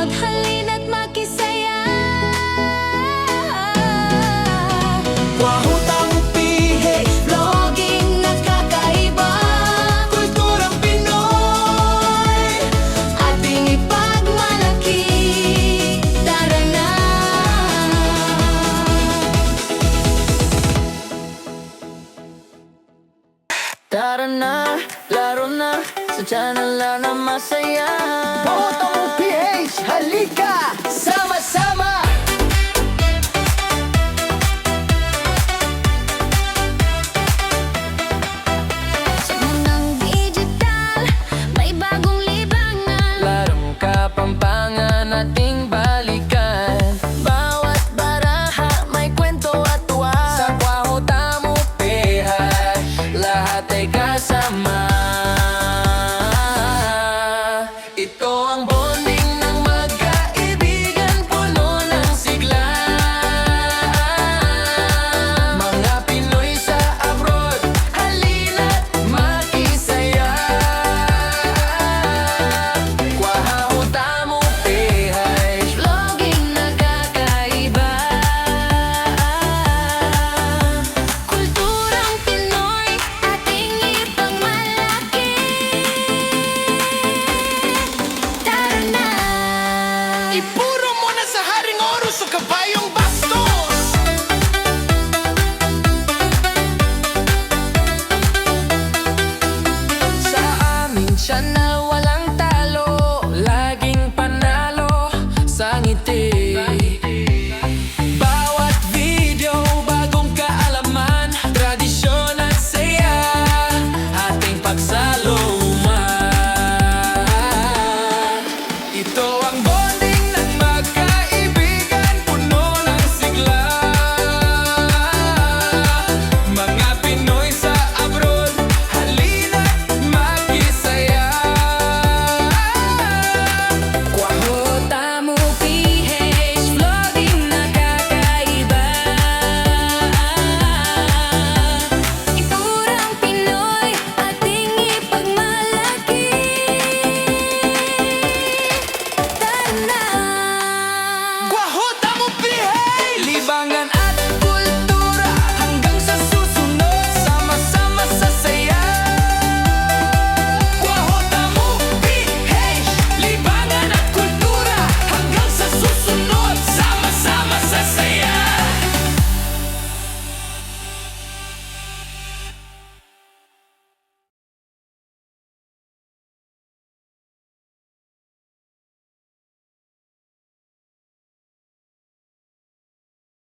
abroad, halina't makisaya. Kwahutang PH Vlogging na kakaiba, Kulturang Pinoy ating ipagmalaki. Tara na. Tara na, laro na, sa channel lang na masaya. Kwahutang PH, halika! Sama-sama! Sa mundang digital, may bagong libangan. Larong Kapampangan ating balikan. Bawat baraha may kwento at tuwa. Sa Kwahutang PH, lahat ay kasama. Ito ang bonding ng magkaibigan, puno ng sigla. Mga Pinoy sa abroad, halina't makisaya. Kwahutang PH, Vlogging na kakaiba, kulturang Pinoy ating ipagmalaki. Tara na. Ipuro mo na sa Haring Horus o Kabayong Bastos! sa amin siya na walang talo, laging panalo sa ngiti.